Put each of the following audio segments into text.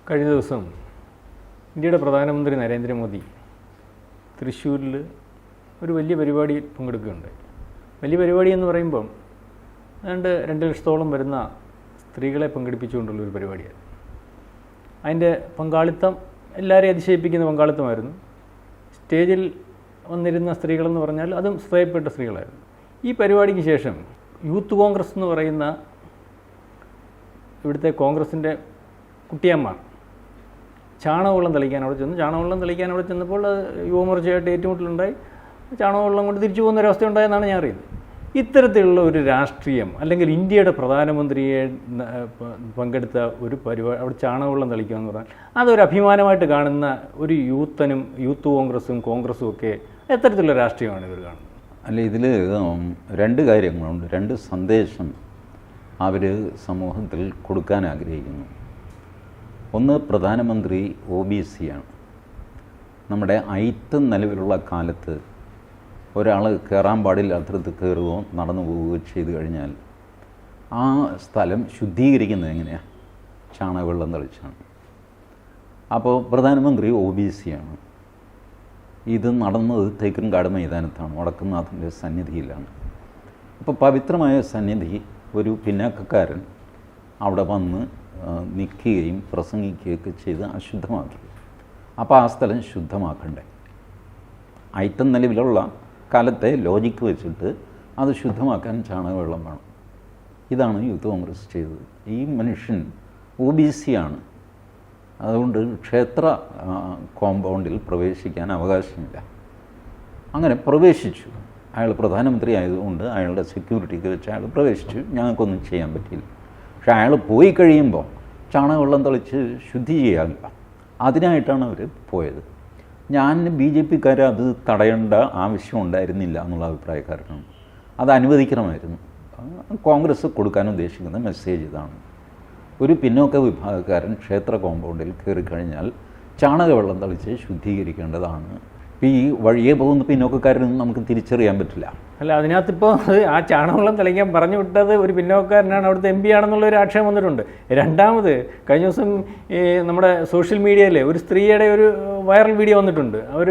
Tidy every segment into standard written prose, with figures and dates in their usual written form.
കഴിഞ്ഞ ദിവസം ഇന്ത്യയുടെ പ്രധാനമന്ത്രി നരേന്ദ്രമോദി തൃശ്ശൂരിൽ ഒരു വലിയ പരിപാടിയിൽ പങ്കെടുക്കുകയുണ്ടായി. വലിയ പരിപാടി എന്ന് പറയുമ്പം 2 ലക്ഷത്തോളം വരുന്ന സ്ത്രീകളെ പങ്കെടുപ്പിച്ചുകൊണ്ടുള്ളൊരു പരിപാടിയാണ്. അതിൻ്റെ പങ്കാളിത്തം എല്ലാവരെയും അതിശയിപ്പിക്കുന്ന പങ്കാളിത്തമായിരുന്നു. സ്റ്റേജിൽ വന്നിരുന്ന സ്ത്രീകളെന്ന് പറഞ്ഞാൽ അതും ശ്രദ്ധയപ്പെട്ട സ്ത്രീകളായിരുന്നു. ഈ പരിപാടിക്ക് ശേഷം യൂത്ത് കോൺഗ്രസ് എന്ന് പറയുന്ന ഇവിടുത്തെ കോൺഗ്രസിൻ്റെ കുട്ടിയന്മാർ ചാണകവെള്ളം തെളിക്കാൻ അവിടെ ചെന്നു. ചാണകവെള്ളം തെളിക്കാൻ അവിടെ ചെന്നപ്പോൾ യുവമോർച്ചയായിട്ട് ഏറ്റുമുട്ടലുണ്ടായി. ചാണകവെള്ളം കൊണ്ട് തിരിച്ചു പോകുന്നൊരവസ്ഥ ഉണ്ടായെന്നാണ് ഞാൻ അറിയുന്നത്. ഇത്തരത്തിലുള്ള ഒരു രാഷ്ട്രീയം, അല്ലെങ്കിൽ ഇന്ത്യയുടെ പ്രധാനമന്ത്രിയെ പങ്കെടുത്ത ഒരു പരിപാടി അവിടെ ചാണകവെള്ളം തെളിക്കുക എന്ന് പറഞ്ഞാൽ അതൊരു അഭിമാനമായിട്ട് കാണുന്ന ഒരു യൂത്ത് കോൺഗ്രസും കോൺഗ്രസും ഒക്കെ എത്തരത്തിലുള്ള രാഷ്ട്രീയമാണ് ഇവർ കാണുന്നത്? അല്ല, ഇതിൽ 2 കാര്യങ്ങളുണ്ട്. 2 സന്ദേശം അവർ സമൂഹത്തിൽ കൊടുക്കാൻ ആഗ്രഹിക്കുന്നു. ഒന്ന്, പ്രധാനമന്ത്രി OBC ആണ്. നമ്മുടെ ഐറ്റം നിലവിലുള്ള കാലത്ത് ഒരാൾ കയറാൻ പാടില്ലാത്തടത്ത് കയറുകയോ നടന്നു പോവുകയോ ചെയ്തു കഴിഞ്ഞാൽ ആ സ്ഥലം ശുദ്ധീകരിക്കുന്നത് എങ്ങനെയാണ്? ചാണകവെള്ളം തളിച്ചാണ്. അപ്പോൾ പ്രധാനമന്ത്രി OBC ആണ്. ഇത് നടന്നത് തേക്കിൻകാട് മൈതാനത്താണ്, വടക്കുംനാഥൻ്റെ സന്നിധിയിലാണ്. അപ്പോൾ പവിത്രമായ സന്നിധി ഒരു പിന്നാക്കക്കാരൻ അവിടെ വന്ന് നിൽക്കുകയും പ്രസംഗിക്കുകയൊക്കെ ചെയ്ത് അശുദ്ധമാക്കി. അപ്പോൾ ആ സ്ഥലം ശുദ്ധമാക്കണ്ടേ? ഐറ്റം നിലവിലുള്ള കാലത്തെ ലോജിക്ക് വെച്ചിട്ട് അത് ശുദ്ധമാക്കാൻ ചാണകവെള്ളം വേണം. ഇതാണ് യൂത്ത് കോൺഗ്രസ് ചെയ്തത്. ഈ മനുഷ്യൻ OBC ആണ്. അതുകൊണ്ട് ക്ഷേത്ര കോമ്പൗണ്ടിൽ പ്രവേശിക്കാൻ അവകാശമില്ല. അങ്ങനെ പ്രവേശിച്ചു. അയാൾ പ്രധാനമന്ത്രി ആയതുകൊണ്ട് അയാളുടെ സെക്യൂരിറ്റിക്ക് വെച്ച് അയാൾ പ്രവേശിച്ചു. ഞങ്ങൾക്കൊന്നും ചെയ്യാൻ പറ്റിയില്ല. പക്ഷെ അയാൾ പോയി കഴിയുമ്പോൾ ചാണകവെള്ളം തളിച്ച് ശുദ്ധി ചെയ്യാനില്ല. അതിനായിട്ടാണ് അവർ പോയത്. ഞാൻ BJPക്കാർ അത് തടയേണ്ട ആവശ്യം ഉണ്ടായിരുന്നില്ല എന്നുള്ള അഭിപ്രായക്കാരനാണ്. അത് അനുവദിക്കണമായിരുന്നു. കോൺഗ്രസ് കൊടുക്കാൻ ഉദ്ദേശിക്കുന്ന മെസ്സേജ് ഇതാണ്: ഒരു പിന്നോക്ക വിഭാഗക്കാരൻ ക്ഷേത്ര കോമ്പൗണ്ടിൽ കയറിക്കഴിഞ്ഞാൽ ചാണകവെള്ളം തളിച്ച് ശുദ്ധീകരിക്കേണ്ടതാണ്. ഈ വഴിയെ പോകുന്ന പിന്നോക്കക്കാരനൊന്നും നമുക്ക് തിരിച്ചറിയാൻ പറ്റില്ല. അല്ല, അതിനകത്തിപ്പോൾ ആ ചാണകവെള്ളം തെളിക്കാൻ പറഞ്ഞു വിട്ടത് ഒരു പിന്നോക്കക്കാരനാണ്, അവിടുത്തെ MP ആണെന്നുള്ളൊരു ആക്ഷേപം വന്നിട്ടുണ്ട്. രണ്ടാമത്, കഴിഞ്ഞ ദിവസം ഈ നമ്മുടെ സോഷ്യൽ മീഡിയയിൽ ഒരു സ്ത്രീയുടെ ഒരു വൈറൽ വീഡിയോ വന്നിട്ടുണ്ട്. അവർ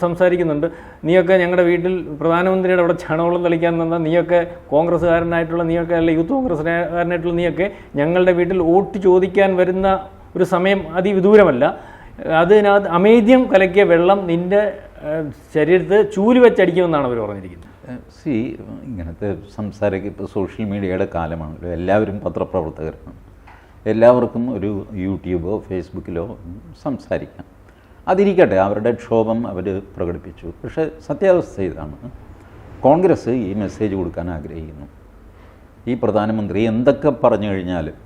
സംസാരിക്കുന്നുണ്ട്, നീയൊക്കെ ഞങ്ങളുടെ വീട്ടിൽ പ്രധാനമന്ത്രിയുടെ അവിടെ ചാണകവെള്ളം തെളിക്കാൻ നിന്നാൽ നീയൊക്കെ കോൺഗ്രസ്സുകാരനായിട്ടുള്ള നീയൊക്കെ, അല്ല യൂത്ത് കോൺഗ്രസ്സുകാരനായിട്ടുള്ള നീയൊക്കെ ഞങ്ങളുടെ വീട്ടിൽ വോട്ട് ചോദിക്കാൻ വരുന്ന ഒരു സമയം അതിവിദൂരമല്ല. അതിനകത്ത് അമേദ്യം കലക്കിയ വെള്ളം നിൻ്റെ ശരീരത്ത് ചൂല് വെച്ചടിക്കുമെന്നാണ് അവർ പറഞ്ഞിരിക്കുന്നത്. ഇങ്ങനത്തെ സംസാരമൊക്കെ ഇപ്പോൾ സോഷ്യൽ മീഡിയയുടെ കാലമാണല്ലോ. എല്ലാവരും പത്രപ്രവർത്തകരാണ്. എല്ലാവർക്കും ഒരു യൂട്യൂബോ ഫേസ്ബുക്കിലോ സംസാരിക്കാം. അതിരിക്കട്ടെ, അവരുടെ ക്ഷോഭം അവർ പ്രകടിപ്പിച്ചു. പക്ഷേ സത്യാവസ്ഥ ഇതാണ്: കോൺഗ്രസ് ഈ മെസ്സേജ് കൊടുക്കാൻ ആഗ്രഹിക്കുന്നു. ഈ പ്രധാനമന്ത്രി എന്തൊക്കെ പറഞ്ഞു കഴിഞ്ഞാലും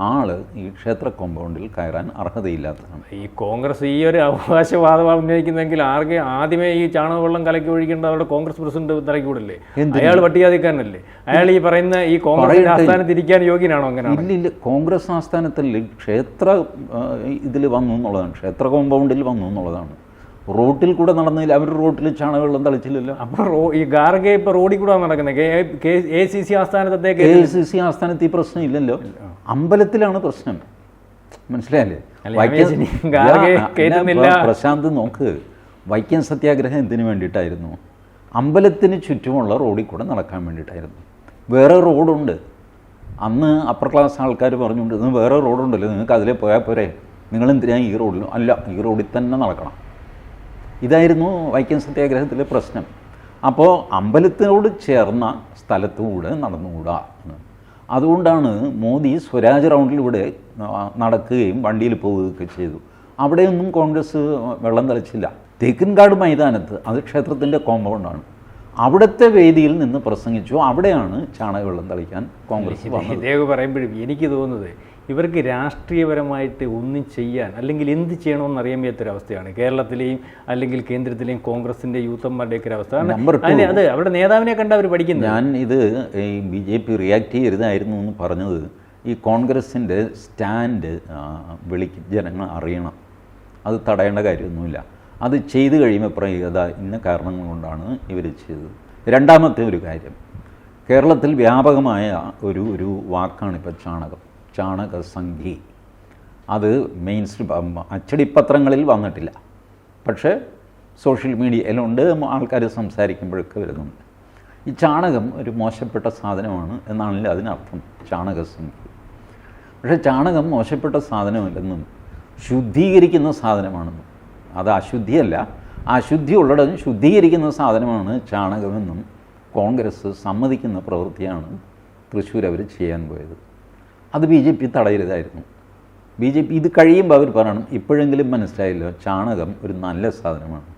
ആള് ഈ ക്ഷേത്ര കോമ്പൗണ്ടിൽ കയറാൻ അർഹതയില്ലാത്തതാണ്. ഈ കോൺഗ്രസ് ഈ ഒരു അവകാശവാദം ഉന്നയിക്കുന്നെങ്കിൽ ആദ്യമേ ഈ ചാണകവെള്ളം കലക്കി ഒഴിക്കേണ്ട അവരുടെ കോൺഗ്രസ് പ്രസിഡന്റ് തലക്കൂടല്ലേ? അയാൾ പട്ടികജാതിക്കാരനല്ലേ? അയാൾ ഈ പറയുന്ന ഈ കോൺഗ്രസ് ആസ്ഥാനത്ത് ഇരിക്കാൻ യോഗ്യനാണോ? അങ്ങനെ ഇല്ലില്ല. കോൺഗ്രസ് ആസ്ഥാനത്തല്ല, ക്ഷേത്ര ഇതിൽ വന്നു എന്നുള്ളതാണ്, ക്ഷേത്ര കോമ്പൗണ്ടിൽ വന്നു എന്നുള്ളതാണ്. റോട്ടിൽ കൂടെ നടന്നില്ല. അവർ റോട്ടിൽ ചാണകവെള്ളം തളിച്ചില്ലല്ലോ. അപ്പോൾ ഈ ഗാർഗെ ഇപ്പോൾ റോഡിൽ കൂടെ നടക്കുന്നത്. ACC ആസ്ഥാനത്തേക്ക് ACC ആസ്ഥാനത്ത് ഈ പ്രശ്നം ഇല്ലല്ലോ. അമ്പലത്തിലാണ് പ്രശ്നം. മനസ്സിലായല്ലേ? പ്രശാന്ത് നോക്ക്, വൈക്കം സത്യാഗ്രഹം എന്തിനു വേണ്ടിയിട്ടായിരുന്നു? അമ്പലത്തിന് ചുറ്റുമുള്ള റോഡിൽ കൂടെ നടക്കാൻ വേണ്ടിയിട്ടായിരുന്നു. വേറെ റോഡുണ്ട്. അന്ന് അപ്പർ ക്ലാസ് ആൾക്കാർ പറഞ്ഞുകൊണ്ട് വേറെ റോഡുണ്ടല്ലോ, നിങ്ങൾക്ക് അതിലേ പോയാൽ പോരെ, നിങ്ങളെന്തിനാണ് ഈ റോഡിൽ? അല്ല, ഈ റോഡിൽ തന്നെ നടക്കണം. ഇതായിരുന്നു വൈക്കം സത്യാഗ്രഹത്തിലെ പ്രശ്നം. അപ്പോൾ അമ്പലത്തിനോട് ചേർന്ന സ്ഥലത്തുകൂടെ നടന്നുകൂടാ. അതുകൊണ്ടാണ് മോദി സ്വരാജ് റൗണ്ടിലൂടെ നടക്കുകയും വണ്ടിയിൽ പോവുകയൊക്കെ ചെയ്തു. അവിടെയൊന്നും കോൺഗ്രസ് വെള്ളം തളിച്ചില്ല. തേക്കിൻകാട് മൈതാനത്ത്, അത് ക്ഷേത്രത്തിൻ്റെ കോമ്പൗണ്ടാണ്, അവിടുത്തെ വേദിയിൽ നിന്ന് പ്രസംഗിച്ചു. അവിടെയാണ് ചാണകവെള്ളം തളിക്കാൻ കോൺഗ്രസ് വന്നത്. ഇതേ പറയുമ്പോഴും എനിക്ക് തോന്നുന്നത് ഇവർക്ക് രാഷ്ട്രീയപരമായിട്ട് ഒന്നും ചെയ്യാൻ, അല്ലെങ്കിൽ എന്ത് ചെയ്യണമെന്ന് അറിയാൻ വയ്യാത്തൊരവസ്ഥയാണ് കേരളത്തിലെയും അല്ലെങ്കിൽ കേന്ദ്രത്തിലെയും കോൺഗ്രസിൻ്റെ യൂത്തന്മാരുടെയൊക്കെ ഒരു അവസ്ഥ. അത് അവരുടെ നേതാവിനെ കണ്ട് അവർ പഠിക്കുന്നത്. ഞാൻ ഇത് ഈ BJP റിയാക്ട് ചെയ്യരുതായിരുന്നു എന്ന് പറഞ്ഞത്, ഈ കോൺഗ്രസിൻ്റെ സ്റ്റാൻഡ് ജനങ്ങൾ അറിയണം. അത് തടയേണ്ട കാര്യമൊന്നുമില്ല. അത് ചെയ്തു കഴിയുമ്പോൾ പറയുക ഇന്ന കാരണങ്ങൾ കൊണ്ടാണ് ഇവർ ചെയ്തത്. രണ്ടാമത്തെ ഒരു കാര്യം, കേരളത്തിൽ വ്യാപകമായ ഒരു വാക്കാണിപ്പോൾ ചാണകം. ചാണകസംഖി. അത് മെയിൻ സ്ട്രീം അച്ചടിപ്പത്രങ്ങളിൽ വന്നിട്ടില്ല, പക്ഷേ സോഷ്യൽ മീഡിയയിലുണ്ട്, ആൾക്കാർ സംസാരിക്കുമ്പോഴൊക്കെ വരുന്നുണ്ട്. ഈ ചാണകം ഒരു മോശപ്പെട്ട സാധനമാണ് എന്നാണല്ലോ അതിനർത്ഥം, ചാണകസംഖ്യ. പക്ഷേ ചാണകം മോശപ്പെട്ട സാധനമല്ലെന്നും ശുദ്ധീകരിക്കുന്ന സാധനമാണെന്നും, അത് അശുദ്ധിയല്ല, അശുദ്ധി ഉള്ളിടത്തും ശുദ്ധീകരിക്കുന്ന സാധനമാണ് ചാണകമെന്നും കോൺഗ്രസ് സമ്മതിക്കുന്ന പ്രവൃത്തിയാണ് തൃശ്ശൂർ അവർ ചെയ്യാൻ പോയത്. അത് BJP തടയരുതായിരുന്നു. BJP ഇത് കഴിയുമ്പോൾ അവർ പറയണം, ഇപ്പോഴെങ്കിലും മനസ്സിലായല്ലോ ചാണകം ഒരു നല്ല സാധനമാണ്,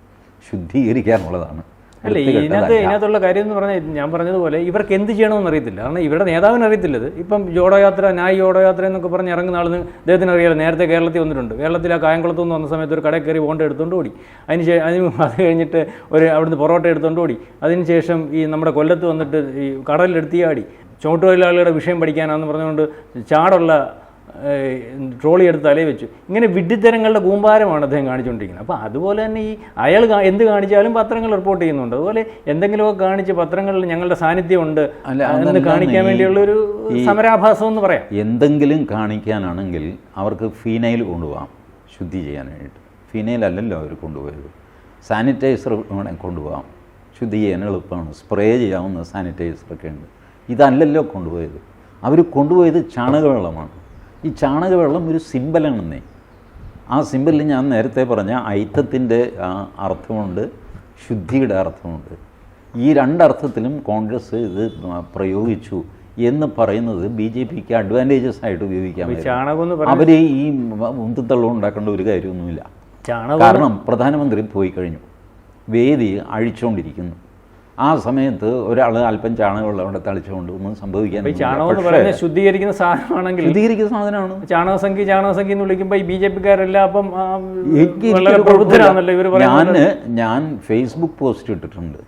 ശുദ്ധീകരിക്കാനുള്ളതാണ്. അല്ല, ഇതിനകത്തുള്ള കാര്യം എന്ന് പറഞ്ഞാൽ ഞാൻ പറഞ്ഞതുപോലെ ഇവർക്ക് എന്ത് ചെയ്യണമെന്ന് അറിയത്തില്ല. കാരണം ഇവരുടെ നേതാവിന് അറിയത്തില്ലത്. ഇപ്പം ജോഡോ യാത്ര, ന്യായ് ജോഡോ യാത്ര എന്നൊക്കെ പറഞ്ഞ് ഇറങ്ങുന്ന ആളെന്ന് അദ്ദേഹത്തിന് അറിയാലോ. നേരത്തെ കേരളത്തിൽ വന്നിട്ടുണ്ട്. കേരളത്തിൽ ആ കായംകുളത്ത് നിന്ന് വന്ന സമയത്ത് ഒരു കടയിൽ കയറി ബോണ്ട എടുത്തുകൊണ്ട് ഓടി. അത് കഴിഞ്ഞിട്ട് അവിടുന്ന് പൊറോട്ട എടുത്തുകൊണ്ട് ഓടി. അതിനുശേഷം ഈ നമ്മുടെ കൊല്ലത്ത് വന്നിട്ട് ഈ കടലിലെടുത്തിയാടി. ചുമട്ടുതൊഴിലാളികളുടെ വിഷയം പഠിക്കാനാണെന്ന് പറഞ്ഞുകൊണ്ട് ചാടുള്ള ട്രോളി എടുത്ത് തലയിൽ വെച്ചു. ഇങ്ങനെ വിഡ്ഢിത്തരങ്ങളുടെ കൂമ്പാരമാണ് അദ്ദേഹം കാണിച്ചുകൊണ്ടിരിക്കുന്നത്. അപ്പോൾ അതുപോലെ തന്നെ ഈ അയാൾ എന്ത് കാണിച്ചാലും പത്രങ്ങൾ റിപ്പോർട്ട് ചെയ്യുന്നുണ്ട്. അതുപോലെ എന്തെങ്കിലുമൊക്കെ കാണിച്ച് പത്രങ്ങളിൽ ഞങ്ങളുടെ സാന്നിധ്യമുണ്ട് എന്ന് കാണിക്കാൻ വേണ്ടിയുള്ളൊരു സമരാഭാസം എന്ന് പറയാം. എന്തെങ്കിലും കാണിക്കാനാണെങ്കിൽ അവർക്ക് ഫീനൈൽ കൊണ്ടുപോകാം ശുദ്ധി ചെയ്യാനായിട്ട്. ഫീനൈലല്ലല്ലോ അവർ കൊണ്ടുപോയത്, സാനിറ്റൈസർ കൊണ്ടുപോകാം, ശുദ്ധി ചെയ്യാൻ എളുപ്പമാണ്, സ്പ്രേ ചെയ്യാവുന്ന സാനിറ്റൈസറൊക്കെ ഉണ്ട്. ഇതല്ലല്ലോ കൊണ്ടുപോയത്. അവർ കൊണ്ടുപോയത് ചാണകവെള്ളമാണ്. ഈ ചാണകവെള്ളം ഒരു സിമ്പലാണെന്നേ. ആ സിമ്പലിൽ ഞാൻ നേരത്തെ പറഞ്ഞ ഐത്തത്തിൻ്റെ അർത്ഥമുണ്ട്, ശുദ്ധിയുടെ അർത്ഥമുണ്ട്. ഈ രണ്ടർത്ഥത്തിലും കോൺഗ്രസ് ഇത് പ്രയോഗിച്ചു എന്ന് പറയുന്നത് BJPക്ക് അഡ്വാൻറ്റേജസ് ആയിട്ട് ഉപയോഗിക്കാൻ പറ്റും. അവർ ഈ ഉന്തുത്തള്ളം ഉണ്ടാക്കേണ്ട ഒരു കാര്യമൊന്നുമില്ല. കാരണം പ്രധാനമന്ത്രി പോയി കഴിഞ്ഞു, വേദി അഴിച്ചുകൊണ്ടിരിക്കുന്നു. ആ സമയത്ത് ഒരാൾ അല്പം ചാണകവെള്ളം അവിടെ തളിച്ചുകൊണ്ട് ഒന്നും സംഭവിക്കാൻ. ശുദ്ധീകരിക്കുന്ന സാധനമാണെങ്കിൽ ശുദ്ധീകരിക്കുന്ന സാധനമാണ് ചാണകസംഖ്യ എന്ന് വിളിക്കുമ്പോൾ ഈ BJPക്കാരെല്ലാം അപ്പം ഞാൻ ഫേസ്ബുക്ക് പോസ്റ്റ് ഇട്ടിട്ടുണ്ട്,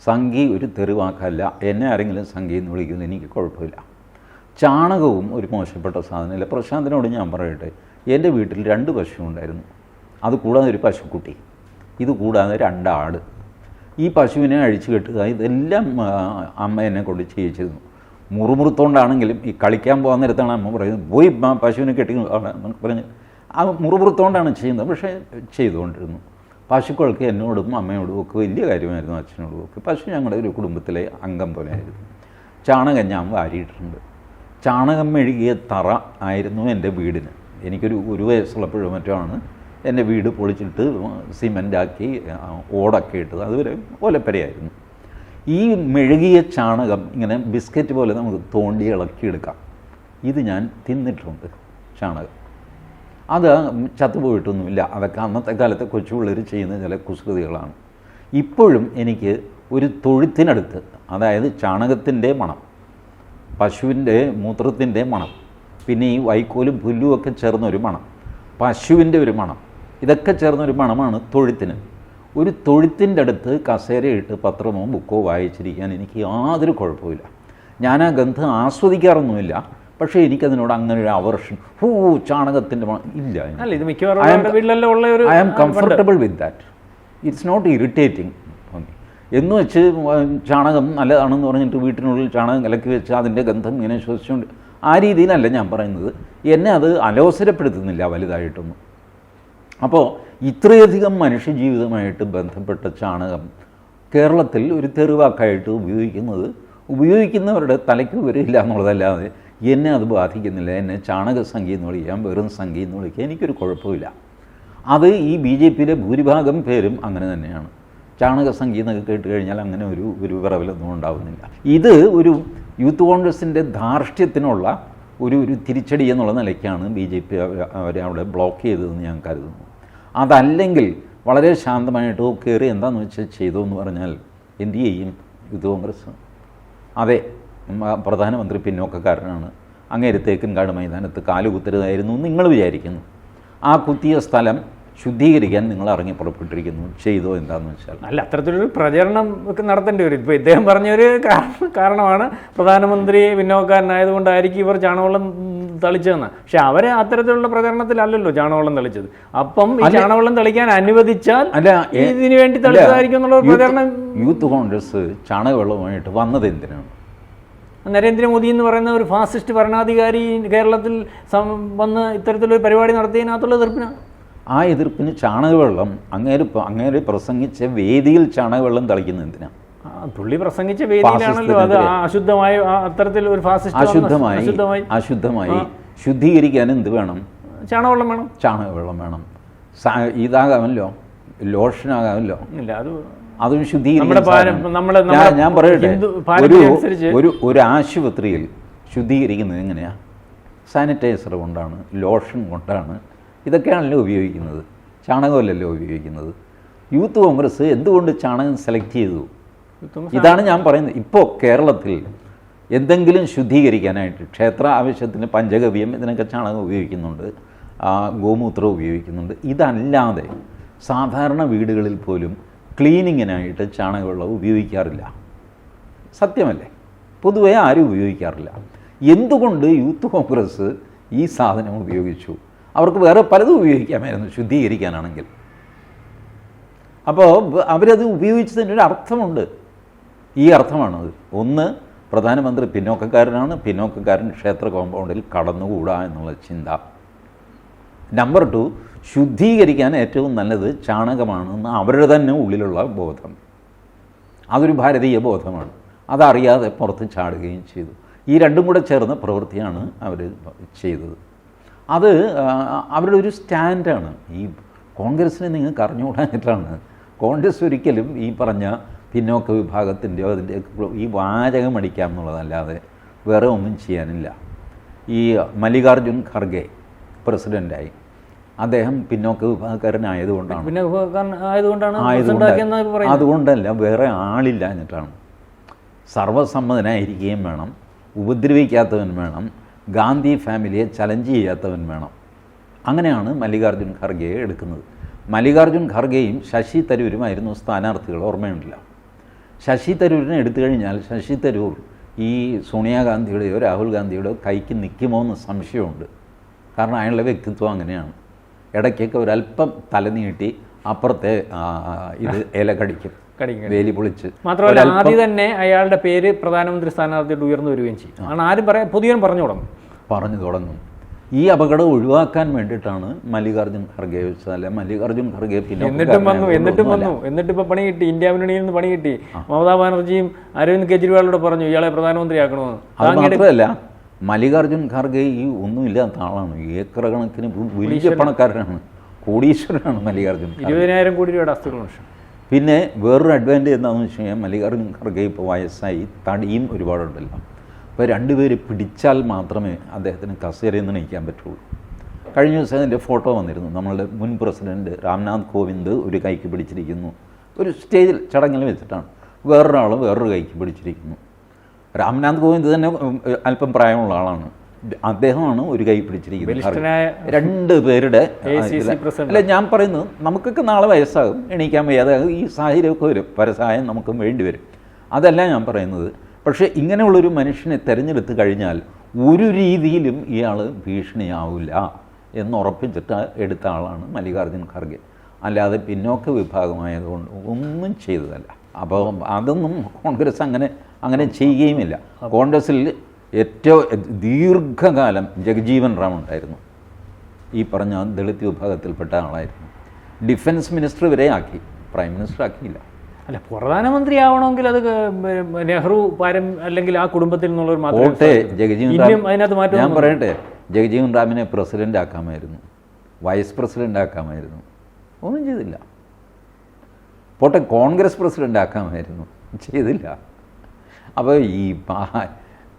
സംഖ്യ ഒരു തെറിവാക്കല്ല, എന്നെ ആരെങ്കിലും സംഖ്യ എന്ന് വിളിക്കുന്നത് എനിക്ക് കുഴപ്പമില്ല. ചാണകവും ഒരു മോശപ്പെട്ട സാധനമല്ല. പ്രശാന്തിനോട് ഞാൻ പറയട്ടെ, എൻ്റെ വീട്ടിൽ 2 പശു ഉണ്ടായിരുന്നു, അത് കൂടാതെ ഒരു പശുക്കുട്ടി, ഇത് കൂടാതെ 2 ആട്. ഈ പശുവിനെ അഴിച്ചു കെട്ടുക, ഇതെല്ലാം അമ്മ എന്നെ കൊണ്ട് ചെയ്യിച്ചിരുന്നു. മുറുമുറുത്തോണ്ടാണെങ്കിലും ഈ കളിക്കാൻ പോകാൻ നേരത്താണ് അമ്മ പറയുന്നത്, പോയി പശുവിനെ കെട്ടി എന്നൊക്കെ പറഞ്ഞ് ആ മുറുമുറുത്തോണ്ടാണ് ചെയ്യുന്നത്. പക്ഷേ ചെയ്തുകൊണ്ടിരുന്നു. പശുക്കൾക്ക് എന്നോടും അമ്മയോടും ഒക്കെ വലിയ കാര്യമായിരുന്നു, അച്ഛനോടും ഒക്കെ. പശു ഞങ്ങളുടെ ഒരു കുടുംബത്തിലെ അംഗം പോലെ ആയിരുന്നു. ചാണകം ഞാൻ വാരിയിട്ടുണ്ട്. ചാണകം മെഴുകിയ തറ ആയിരുന്നു എൻ്റെ വീടിന്. എനിക്കൊരു 1 വയസ്സുള്ളപ്പോഴും മറ്റോ ആണ് എൻ്റെ വീട് പൊളിച്ചിട്ട് സിമൻ്റാക്കി ഓടൊക്കെ ഇട്ടത്. അതുവരെ ഓലപ്പരയായിരുന്നു. ഈ മെഴുകിയ ചാണകം ഇങ്ങനെ ബിസ്ക്കറ്റ് പോലെ നമുക്ക് തോണ്ടി ഇളക്കിയെടുക്കാം. ഇത് ഞാൻ തിന്നിട്ടുണ്ട് ചാണകം. അത് ചത്തുപോയിട്ടൊന്നുമില്ല. അതൊക്കെ അന്നത്തെ കാലത്തെ കൊച്ചുപിള്ളേർ ചെയ്യുന്ന ചില കുസൃതികളാണ്. ഇപ്പോഴും എനിക്ക് ഒരു തൊഴുത്തിനടുത്ത്, അതായത് ചാണകത്തിൻ്റെ മണം, പശുവിൻ്റെ മൂത്രത്തിൻ്റെ മണം, പിന്നെ ഈ വൈക്കോലും പുല്ലും ഒക്കെ ചേർന്നൊരു മണം, പശുവിൻ്റെ ഒരു മണം, ഇതൊക്കെ ചേർന്നൊരു മണമാണ് തൊഴുത്തിന്. ഒരു തൊഴുത്തിൻ്റെ അടുത്ത് കസേരയിട്ട് പത്രമോ ബുക്കോ വായിച്ചിരിക്കാൻ എനിക്ക് യാതൊരു കുഴപ്പമില്ല. ഞാൻ ആ ഗന്ധം ആസ്വദിക്കാറൊന്നുമില്ല. പക്ഷേ എനിക്കതിനോട് അങ്ങനെ ഒരു അവർഷൻ, ചാണകത്തിൻ്റെ ഇല്ല. I am comfortable with that. It's not irritating എന്ന് വെച്ച് ചാണകം നല്ലതാണെന്ന് പറഞ്ഞിട്ട് വീട്ടിനുള്ളിൽ ചാണകം കലക്കി വെച്ച് അതിൻ്റെ ഗന്ധം ഇങ്ങനെ ശ്വസിച്ചുകൊണ്ട് ആ രീതിയിലല്ല ഞാൻ പറയുന്നത്. എന്നെ അത് അലോസരപ്പെടുത്തുന്നില്ല വലുതായിട്ടൊന്നും. അപ്പോൾ ഇത്രയധികം മനുഷ്യജീവിതമായിട്ട് ബന്ധപ്പെട്ട ചാണകം കേരളത്തിൽ ഒരു തെറിവാക്കായിട്ട് ഉപയോഗിക്കുന്നവരുടെ തലയ്ക്ക് വരില്ല എന്നുള്ളതല്ലാതെ എന്നെ അത് ബാധിക്കുന്നില്ല. എന്നെ ചാണകസംഖ്യ എന്ന് വിളിക്കാം, വെറും സംഖ്യ എന്ന് വിളിക്കാം, എനിക്കൊരു കുഴപ്പമില്ല. അത് ഈ BJPയിലെ ഭൂരിഭാഗം പേരും അങ്ങനെ തന്നെയാണ്. ചാണകസംഖ്യ എന്നൊക്കെ കേട്ട് കഴിഞ്ഞാൽ അങ്ങനെ ഒരു വിറവലൊന്നും ഉണ്ടാവുന്നില്ല. ഇത് ഒരു യൂത്ത് കോൺഗ്രസിൻ്റെ ധാർഷ്ട്യത്തിനുള്ള ഒരു തിരിച്ചടി എന്നുള്ള നിലയ്ക്കാണ് BJP അവരെ അവിടെ ബ്ലോക്ക് ചെയ്തതെന്ന് ഞാൻ കരുതുന്നു. അതല്ലെങ്കിൽ വളരെ ശാന്തമായിട്ട് കയറി എന്താണെന്ന് വെച്ചാൽ ചെയ്തു എന്ന് പറഞ്ഞാൽ എന്ത് ചെയ്യും യൂത്ത് കോൺഗ്രസ്? അതെ, പ്രധാനമന്ത്രി പിന്നോക്കക്കാരനാണ്, അങ്ങേര് തേക്കിൻകാട് മൈതാനത്ത് കാലുകുത്തരുതായിരുന്നു നിങ്ങൾ വിചാരിക്കുന്നു. ആ കുത്തിയ സ്ഥലം ശുദ്ധീകരിക്കാൻ നിങ്ങൾ ഇറങ്ങി പുറപ്പെട്ടിരിക്കുന്നു. ചെയ്തോ എന്താണെന്ന് വെച്ചാൽ അല്ല, അത്തരത്തിലൊരു പ്രചരണം ഒക്കെ നടത്തേണ്ടി വരും. ഇപ്പോൾ ഇദ്ദേഹം പറഞ്ഞൊരു കാരണമാണ് പ്രധാനമന്ത്രി പിന്നോക്കാരനായതുകൊണ്ടായിരിക്കും ഇവർ ചാണകവെള്ളം തളിച്ചതെന്ന്. പക്ഷെ അവരെ അത്തരത്തിലുള്ള പ്രചരണത്തിലല്ലല്ലോ ചാണകവെള്ളം തളിച്ചത്. അപ്പം ഈ ചാണകവെള്ളം തളിക്കാൻ അനുവദിച്ചാൽ ഇതിനു വേണ്ടി തളിച്ചതായിരിക്കും എന്നുള്ള പ്രചരണം. യൂത്ത് കോൺഗ്രസ് ചാണകവെള്ളവുമായിട്ട് വന്നത് എന്തിനാണ്? നരേന്ദ്രമോദി എന്ന് പറയുന്ന ഒരു ഫാസിസ്റ്റ് ഭരണാധികാരി കേരളത്തിൽ വന്ന് ഇത്തരത്തിലൊരു പരിപാടി നടത്തിയതിനകത്തുള്ള എതിർപ്പിനാണ്. ആ എതിർപ്പിന് ചാണകവെള്ളം അങ്ങേര് പ്രസംഗിച്ച വേദിയിൽ ചാണകവെള്ളം തളിക്കുന്നത് എന്തിനാണ്? പുള്ളി പ്രസംഗിച്ച വേദിയിലാണല്ലോ അത് അശുദ്ധമായ അത്തരത്തിൽ ഒരു ഫാസിസ്റ്റ് അശുദ്ധമായി ശുദ്ധീകരിക്കാൻ എന്ത് വേണം? ചാണകവെള്ളം വേണം. ചാണകവെള്ളം വേണം. ഇതാകാമല്ലോ, ലോഷനാകാമല്ലോ. ഇല്ല, അതും ശുദ്ധീകരിക്കാൻ ഞാൻ പറയട്ടെ, ഒരു ആശുപത്രിയിൽ ശുദ്ധീകരിക്കുന്നത് എങ്ങനെയാണ്? സാനിറ്റൈസർ കൊണ്ടാണ്, ലോഷൻ കൊണ്ടാണ്. ഇതൊക്കെയാണല്ലോ ഉപയോഗിക്കുന്നത്, ചാണകമല്ലല്ലോ ഉപയോഗിക്കുന്നത്. യൂത്ത് കോൺഗ്രസ് എന്തുകൊണ്ട് ചാണകം സെലക്ട് ചെയ്തു? ഇതാണ് ഞാൻ പറയുന്നത്. ഇപ്പോൾ കേരളത്തിൽ എന്തെങ്കിലും ശുദ്ധീകരിക്കാനായിട്ട് ക്ഷേത്ര ആവശ്യത്തിന് പഞ്ചഗവ്യം ഇതിനൊക്കെ ചാണകം ഉപയോഗിക്കുന്നുണ്ട്, ഗോമൂത്രം ഉപയോഗിക്കുന്നുണ്ട്. ഇതല്ലാതെ സാധാരണ വീടുകളിൽ പോലും ക്ലീനിങ്ങിനായിട്ട് ചാണകവെള്ളം ഉപയോഗിക്കാറില്ല. സത്യമല്ലേ? പൊതുവെ ആരും ഉപയോഗിക്കാറില്ല. എന്തുകൊണ്ട് യൂത്ത് കോൺഗ്രസ് ഈ സാധനം ഉപയോഗിച്ചു? അവർക്ക് വേറെ പലതും ഉപയോഗിക്കാമായിരുന്നു ശുദ്ധീകരിക്കാനാണെങ്കിൽ. അപ്പോൾ അവരത് ഉപയോഗിച്ചതിനൊരു അർത്ഥമുണ്ട്. ഈ അർത്ഥമാണത്. ഒന്ന്, പ്രധാനമന്ത്രി പിന്നോക്കക്കാരനാണ്, പിന്നോക്കക്കാരൻ ക്ഷേത്ര കോമ്പൗണ്ടിൽ കടന്നുകൂടാ എന്നുള്ള ചിന്ത. നമ്പർ 2, ശുദ്ധീകരിക്കാൻ ഏറ്റവും നല്ലത് ചാണകമാണെന്ന് അവരുടെ തന്നെ ഉള്ളിലുള്ള ബോധം. അതൊരു ഭാരതീയ ബോധമാണ്. അതറിയാതെ പുറത്ത് ചാടുകയും ചെയ്തു. ഈ രണ്ടും കൂടെ ചേർന്ന പ്രവൃത്തിയാണ് അവർ ചെയ്തത്. അത് അവരുടെ ഒരു സ്റ്റാൻഡാണ്. ഈ കോൺഗ്രസ്സിനെ നിങ്ങൾക്ക് അറിഞ്ഞുകൂടാഞ്ഞിട്ടാണ്. കോൺഗ്രസ് ഒരിക്കലും ഈ പറഞ്ഞ പിന്നോക്ക വിഭാഗത്തിൻ്റെയോ അതിൻ്റെ ഈ വാചകം അടിക്കാം എന്നുള്ളതല്ലാതെ വേറെ ഒന്നും ചെയ്യാനില്ല. ഈ മല്ലികാർജുൻ ഖർഗെ പ്രസിഡൻ്റായി. അദ്ദേഹം പിന്നോക്ക വിഭാഗക്കാരനായതുകൊണ്ടാണ്. അതുകൊണ്ടല്ല, വേറെ ആളില്ല എന്നിട്ടാണ്. സർവസമ്മതനായിരിക്കുകയും വേണം, ഉപദ്രവിക്കാത്തവൻ വേണം, ഗാന്ധി ഫാമിലിയെ ചലഞ്ച് ചെയ്യാത്തവൻ വേണം. അങ്ങനെയാണ് മല്ലികാർജുൻ ഖർഗെയെ എടുക്കുന്നത്. മല്ലികാർജുൻ ഖർഗെയും ശശി തരൂരുമായിരുന്നു സ്ഥാനാർത്ഥികൾ, ഓർമ്മയുണ്ടല്ലോ. ശശി തരൂരിനെ എടുത്തു കഴിഞ്ഞാൽ ശശി തരൂർ ഈ സോണിയാഗാന്ധിയുടെയോ രാഹുൽ ഗാന്ധിയുടെയോ കൈക്ക് നിൽക്കുമോ എന്ന് സംശയമുണ്ട്. കാരണം അയാളുടെ വ്യക്തിത്വം അങ്ങനെയാണ്. ഇടയ്ക്കൊക്കെ ഒരല്പം തലനീട്ടി അപ്പുറത്തെ ഇത് ഇല കടിക്കും, വേലി പൊളിച്ച്. മാത്രമല്ല ആദ്യം തന്നെ അയാളുടെ പേര് പ്രധാനമന്ത്രി സ്ഥാനാർത്ഥിയോട് ഉയർന്നു വരികയും ചെയ്യും. ആണ് ആരും പൊതുവെ പറഞ്ഞു തുടങ്ങും. ഈ അപകടം ഒഴിവാക്കാൻ വേണ്ടിയിട്ടാണ് മല്ലികാർജുൻ ഖർഗെ വെച്ചതല്ല. മല്ലികാർജുൻ ഖർഗെ പിന്നെ എന്നിട്ടിപ്പോൾ പണി കിട്ടി, ഇന്ത്യ മുന്നണിയിൽ നിന്ന് പണി കിട്ടി. മമതാ ബാനർജിയും അരവിന്ദ് കെജ്രിവാളോട് പറഞ്ഞു ഇയാളെ പ്രധാനമന്ത്രിയാക്കണമെന്ന്. അത് മാത്രമല്ല, മല്ലികാർജുൻ ഖർഗെ ഈ ഒന്നുമില്ലാത്ത ആളാണ്. ഏക്കർ കണക്കിന് വലിയ പണക്കാരനാണ്, കോടീശ്വരനാണ് മല്ലികാർജുൻ. 20,000 കോടി രൂപയുടെ ആസ്തികളുണ്ട്. പിന്നെ വേറൊരു അഡ്വാൻറ്റേജ് എന്താണെന്ന് വെച്ച് കഴിഞ്ഞാൽ മല്ലികാർജുൻ ഖർഗെ ഇപ്പോൾ വയസ്സായി, തടിയും ഒരുപാടുണ്ടല്ലോ. അപ്പോൾ രണ്ടുപേര് പിടിച്ചാൽ മാത്രമേ അദ്ദേഹത്തിന് കസേരയിൽ നിന്ന് നയിക്കാൻ പറ്റുള്ളൂ. കഴിഞ്ഞ ദിവസം അതിൻ്റെ ഫോട്ടോ വന്നിരുന്നു. നമ്മളുടെ മുൻ പ്രസിഡൻറ്റ് രാംനാഥ് കോവിന്ദ് ഒരു കൈക്ക് പിടിച്ചിരിക്കുന്നു, ഒരു സ്റ്റേജിൽ ചടങ്ങിൽ വെച്ചിട്ടാണ്. വേറൊരു കൈക്ക് പിടിച്ചിരിക്കുന്നു. രാംനാഥ് കോവിന്ദ് തന്നെ അല്പം പ്രായമുള്ള ആളാണ്. അദ്ദേഹമാണ് ഒരു കൈ പിടിച്ചിരിക്കുന്നത്. രണ്ട് പേരുടെ അല്ല, ഞാൻ പറയുന്നത് നമുക്കൊക്കെ നാളെ വയസ്സാകും, എണീക്കാൻ വയ്യാതാകും, ഈ സാഹചര്യമൊക്കെ വരും, പരസഹായം നമുക്കും വേണ്ടി വരും. അതല്ല ഞാൻ പറയുന്നത്. പക്ഷേ ഇങ്ങനെയുള്ളൊരു മനുഷ്യനെ തിരഞ്ഞെടുത്ത് കഴിഞ്ഞാൽ ഒരു രീതിയിലും ഇയാൾ ഭീഷണിയാവില്ല എന്നുറപ്പിച്ചിട്ട് എടുത്ത ആളാണ് മല്ലികാർജുൻ ഖർഗെ. അല്ലാതെ പിന്നോക്ക വിഭാഗമായതുകൊണ്ട് ഒന്നും ചെയ്തതല്ല. അപ്പോൾ അതൊന്നും കോൺഗ്രസ് അങ്ങനെ ചെയ്യുകയുമില്ല. കോൺഗ്രസ്സിൽ ഏറ്റവും ദീർഘകാലം ജഗജീവൻ റാം ഉണ്ടായിരുന്നു. ഈ പറഞ്ഞ ദളിത് വിഭാഗത്തിൽപ്പെട്ട ആളായിരുന്നു. ഡിഫൻസ് മിനിസ്റ്റർ വരെ ആക്കി, പ്രൈം മിനിസ്റ്റർ ആക്കിയില്ല. അല്ല, പ്രധാനമന്ത്രിയാവണമെങ്കിൽ അത് നെഹ്റു അല്ലെങ്കിൽ ആ കുടുംബത്തിൽ നിന്നുള്ളവർ മാത്രമേ. ഞാൻ പറയട്ടെ, ജഗജീവൻ റാമിനെ പ്രസിഡൻ്റ് ആക്കാമായിരുന്നു, വൈസ് പ്രസിഡൻ്റ് ആക്കാമായിരുന്നു, ഒന്നും ചെയ്തില്ല. പോട്ടെ, കോൺഗ്രസ് പ്രസിഡൻ്റ് ആക്കാമായിരുന്നു, ചെയ്തില്ല. അപ്പോൾ ഈ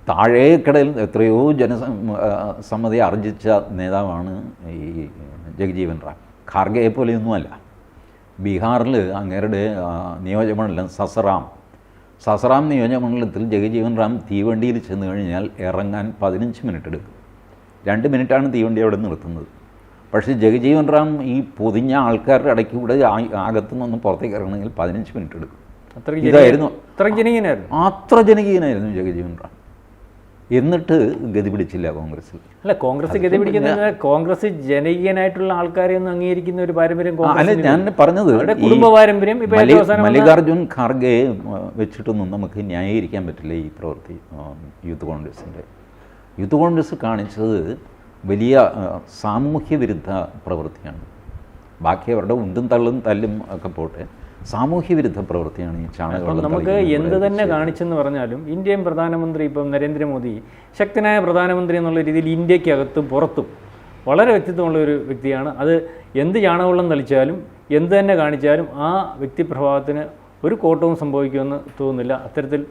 താഴേക്കടയിൽ എത്രയോ ജനസമ്മതി ആർജിച്ച നേതാവാണ് ഈ ജഗജീവൻ റാം. ഖാർഗെയെ പോലെയൊന്നുമല്ല. ബീഹാറിൽ അങ്ങേരുടെ നിയോജകമണ്ഡലം സസറാം നിയോജകമണ്ഡലത്തിൽ ജഗജീവൻ റാം തീവണ്ടിയിൽ ചെന്ന് കഴിഞ്ഞാൽ ഇറങ്ങാൻ 15 മിനിറ്റ് എടുക്കും. 2 മിനിറ്റാണ് തീവണ്ടി അവിടെ നിർത്തുന്നത്. പക്ഷേ ജഗജീവൻ റാം ഈ പൊതിഞ്ഞ ആൾക്കാരുടെ ഇടയ്ക്ക് കൂടെ അകത്തുനിന്നൊന്നും പുറത്തേക്ക് ഇറങ്ങണമെങ്കിൽ 15 മിനിറ്റ് എടുക്കും. ഇതായിരുന്നു, അത്ര ജനകീയനായിരുന്നു ജഗജീവൻ റാം. എന്നിട്ട് ഗതി പിടിച്ചില്ല കോൺഗ്രസ്സിൽ. അല്ല, കോൺഗ്രസ് ഗതി പിടിക്കുന്നത് കോൺഗ്രസ് ജനകീയനായിട്ടുള്ള ആൾക്കാരെ ഒന്നും അംഗീകരിക്കുന്ന ഒരു പാരമ്പര്യം അല്ല, ഞാൻ പറഞ്ഞത് കുടുംബ പാരമ്പര്യം. മല്ലികാർജുൻ ഖാർഗെ വെച്ചിട്ടൊന്നും നമുക്ക് ന്യായീകരിക്കാൻ പറ്റില്ല ഈ പ്രവൃത്തി. യൂത്ത് കോൺഗ്രസിൻ്റെ യൂത്ത് കോൺഗ്രസ് കാണിച്ചത് വലിയ സാമൂഹ്യ വിരുദ്ധ പ്രവൃത്തിയാണ്. ബാക്കി അവരുടെ ഉണ്ടും തള്ളും ഒക്കെ പോട്ടെ, സാമൂഹ്യ വിരുദ്ധ പ്രവൃത്തിയാണ് ഈ ചാണകവെള്ളം. നമുക്ക് എന്ത് തന്നെ കാണിച്ചെന്ന് പറഞ്ഞാലും ഇന്ത്യൻ പ്രധാനമന്ത്രി ഇപ്പം നരേന്ദ്രമോദി ശക്തനായ പ്രധാനമന്ത്രി എന്നുള്ള രീതിയിൽ ഇന്ത്യക്കകത്തും പുറത്തും വളരെ വ്യക്തിത്വമുള്ള ഒരു വ്യക്തിയാണ്. അത് എന്ത് ചാണകവെള്ളം തളിച്ചാലും എന്ത് തന്നെ കാണിച്ചാലും ആ വ്യക്തിപ്രഭാവത്തിന് ഒരു കോട്ടവും സംഭവിക്കുമെന്ന് തോന്നുന്നില്ല. അത്തരത്തിൽ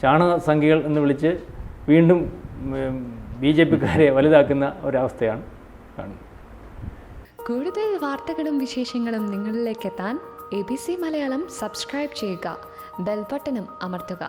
ചാണകസംഖ്യകൾ എന്ന് വിളിച്ച് വീണ്ടും BJPക്കാരെ വലുതാക്കുന്ന ഒരവസ്ഥയാണ് കാണുന്നത്. കൂടുതൽ വാർത്തകളും വിശേഷങ്ങളും നിങ്ങളിലേക്ക് എത്താൻ ABC മലയാളം സബ്സ്ക്രൈബ് ചെയ്യുക, ബെൽ ബട്ടണും അമർത്തുക.